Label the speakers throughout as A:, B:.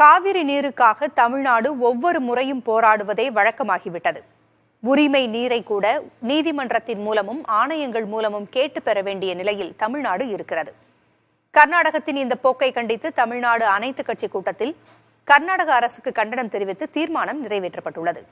A: காவிரி நீருக்காக தமிழ்நாடு ஒவ்வொரு முறையும் போராடுவதே வழக்கமாகிவிட்டது. உரிமை நீரை கூட நீதிமன்றத்தின் மூலமும் ஆணையங்கள் மூலமும் கேட்டு பெற வேண்டிய நிலையில் தமிழ்நாடு இருக்கிறது. கர்நாடகத்தின் இந்த போக்கை கண்டித்து தமிழ்நாடு அனைத்து கட்சி கூட்டத்தில் கர்நாடக அரசுக்கு கண்டனம் தெரிவித்து தீர்மானம் நிறைவேற்றப்பட்டுள்ளது.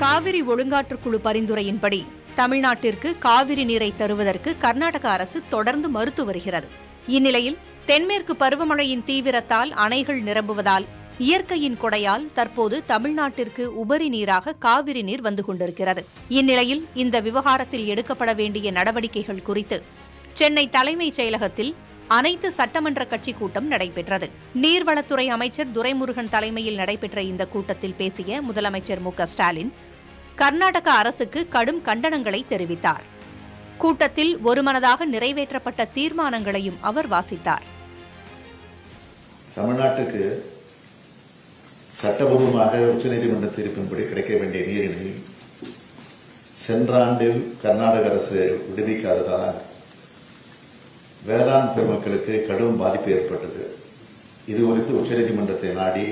A: காவிரி ஒழுங்காற்றுக்குழு பரிந்துரையின்படி தமிழ்நாட்டிற்கு காவிரி நீரை தருவதற்கு கர்நாடக அரசு தொடர்ந்து மறுத்து வருகிறது. இந்நிலையில் தென்மேற்கு பருவமழையின் தீவிரத்தால் அணைகள் நிரம்புவதால் இயற்கையின் கொடையால் தற்போது தமிழ்நாட்டிற்கு உபரி நீராக காவிரி நீர் வந்து கொண்டிருக்கிறது. இந்நிலையில் இந்த விவகாரத்தில் எடுக்கப்பட வேண்டிய நடவடிக்கைகள் குறித்து சென்னை தலைமைச் செயலகத்தில் அனைத்து சட்டமன்ற கட்சி கூட்டம் நடைபெற்றது. நீர்வளத்துறை அமைச்சர் துரைமுருகன் தலைமையில் நடைபெற்ற இந்த கூட்டத்தில் பேசிய முதலமைச்சர் மு.க.ஸ்டாலின் கர்நாடக அரசுக்கு கடும் கண்டனங்களை தெரிவித்தார். கூட்டத்தில் ஒருமனதாக நிறைவேற்றப்பட்ட தீர்மானங்களையும் அவர் வாசித்தார்.
B: தமிழ்நாட்டுக்கு சட்டபூர்வமாக உச்சநீதிமன்ற தீர்ப்பின்படி கிடைக்க வேண்டிய நீரினை சென்ற ஆண்டில் கர்நாடக அரசு விடுவிக்காததால் வேளாண் பெருமக்களுக்கு கடும் பாதிப்பு ஏற்பட்டது. இது குறித்து உச்சநீதிமன்றத்தை நாடி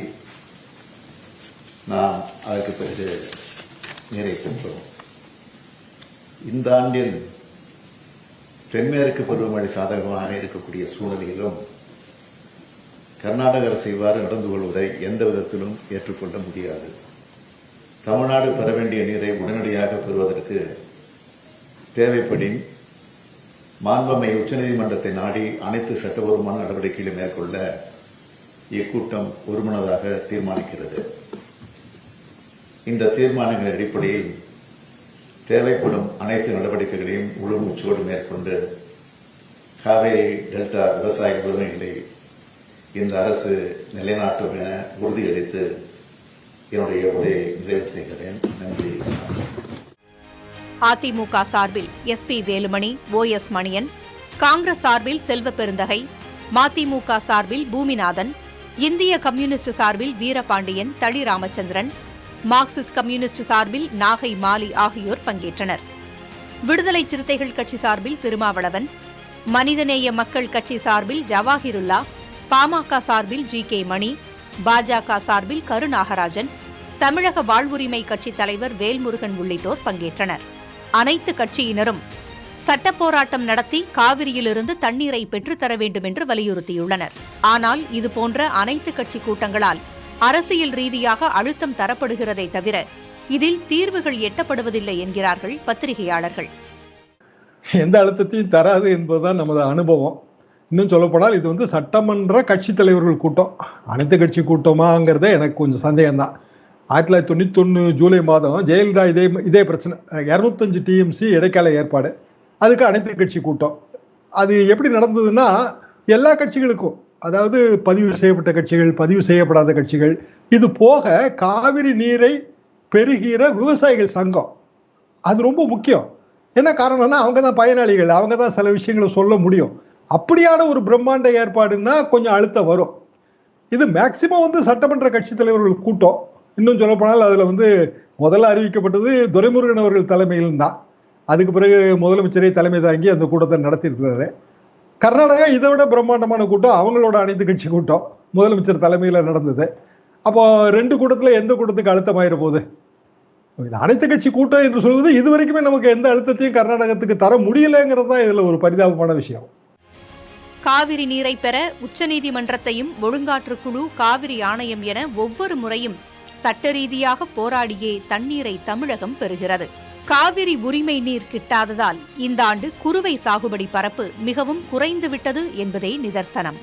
B: நாம் அதற்கு பிறகு நீரை பெற்றோம். இந்த ஆண்டில் தென்மேற்கு பருவமழை சாதகமாக இருக்கக்கூடிய சூழ்நிலையிலும் கர்நாடக அரசு இவ்வாறு நடந்து கொள்வதை எந்த விதத்திலும் ஏற்றுக்கொள்ள முடியாது. தமிழ்நாடு பெற வேண்டிய நீரை உடனடியாக பெறுவதற்கு தேவைப்படின் மாண்புமை உச்சநீதிமன்றத்தை நாடி அனைத்து சட்டபூர்வமான நடவடிக்கைகளை மேற்கொள்ள இக்கூட்டம் ஒருமனதாக தீர்மானிக்கிறது. இந்த தீர்மானங்களின் அடிப்படையில் தேவைப்படும் அனைத்து நடவடிக்கைகளையும் முழு மூச்சோடு மேற்கொண்டு காவேரி டெல்டா விவசாய உரிமைகளை இந்த அரசு நிலைநாட்டும் என உறுதியளித்து என்னுடைய உரையை நிறைவு செய்கிறேன். நன்றி.
A: அதிமுக சார்பில் எஸ்.பி. வேலுமணி, ஓ.எஸ். மணியன், காங்கிரஸ் சார்பில் செல்வ பெருந்தகை, மதிமுக சார்பில் பூமிநாதன், இந்திய கம்யூனிஸ்ட் சார்பில் வீரபாண்டியன், தளி ராமச்சந்திரன், மார்க்சிஸ்ட் கம்யூனிஸ்ட் சார்பில் நாகை மாலி ஆகியோர் பங்கேற்றனர். விடுதலை சிறுத்தைகள் கட்சி சார்பில் திருமாவளவன், மனிதநேய மக்கள் கட்சி சார்பில் ஜவாஹிருல்லா, பாமக சார்பில் ஜி.கே. மணி, பாஜக சார்பில் கருநாகராஜன், தமிழக வாழ்வுரிமை கட்சித் தலைவர் வேல்முருகன் உள்ளிட்டோர் பங்கேற்றனர். அனைத்து கட்சியினரும் சட்டப் போராட்டம் நடத்தி காவிரியிலிருந்து தண்ணீரை பெற்றுத்தர வேண்டும் என்று வலியுறுத்தியுள்ளனர். ஆனால் இதுபோன்ற அனைத்து கட்சி கூட்டங்களால் அரசியல் ரீதியாக அழுத்தம் தரப்படுகிறதை தவிர இதில் தீர்வுகள் எட்டப்படுவதில்லை என்கிறார்கள் பத்திரிகையாளர்கள்.
C: எந்த அழுத்தத்தையும் தராது என்பதுதான் நமது அனுபவம். இன்னும் சொல்லப்போனால் இது சட்டமன்ற கட்சித் தலைவர்கள் கூட்டம், அனைத்து கட்சி கூட்டமாங்கிறதே எனக்கு கொஞ்சம் சந்தேகம்தான். 1991 ஜூலை மாதம் ஜெயலலிதா இதே பிரச்சனை, 205 டிஎம்சி இடைக்கால ஏற்பாடு, அதுக்கு அனைத்து கட்சி கூட்டம். அது எப்படி நடந்ததுன்னா எல்லா கட்சிகளுக்கும், அதாவது பதிவு செய்யப்பட்ட கட்சிகள், பதிவு செய்யப்படாத கட்சிகள், இது போக காவிரி நீரை பெறுகிற விவசாயிகள் சங்கம், அது ரொம்ப முக்கியம். என்ன காரணம்னா அவங்க தான் பயனாளிகள், அவங்க தான் சில விஷயங்களை சொல்ல முடியும். அப்படியான ஒரு பிரம்மாண்ட ஏற்பாடுன்னா கொஞ்சம் அழுத்தம் வரும். இது மேக்சிமம் சட்டமன்ற கட்சி தலைவர்கள் கூட்டம். இன்னும் சொல்லப்போனால் அதில் முதல்ல அறிவிக்கப்பட்டது துரைமுருகன் அவர்கள் தலைமையில் தான். அதுக்கு பிறகு முதலமைச்சரை தலைமை தாங்கி அந்த கூட்டத்தை நடத்தியிருக்கிறாரு. கர்நாடகா இதை விட பிரம்மாண்டமான கூட்டம், அவங்களோட அனைத்து கட்சி கூட்டம் முதலமைச்சர் தலைமையில் நடந்தது. அப்போ 2 கூட்டத்தில் எந்த கூட்டத்துக்கு அழுத்தமாயிர போகுது? அனைத்து கட்சி கூட்டம் என்று சொல்வது இதுவரைக்குமே நமக்கு எந்த அழுத்தத்தையும் கர்நாடகத்துக்கு தர முடியலைங்கிறது தான் இதில் ஒரு பரிதாபமான விஷயம்.
A: காவிரி நீரை பெற உச்சநீதிமன்றத்தையும் ஒழுங்காற்றுக்குழு, காவிரி ஆணையம் என ஒவ்வொரு முறையும் சட்ட ரீதியாக போராடியே தண்ணீரை தமிழகம் பெறுகிறது. காவிரி உரிமை நீர் கிட்டாததால் இந்த ஆண்டு குறுவை சாகுபடி பரப்பு மிகவும் குறைந்துவிட்டது என்பதே நிதர்சனம்.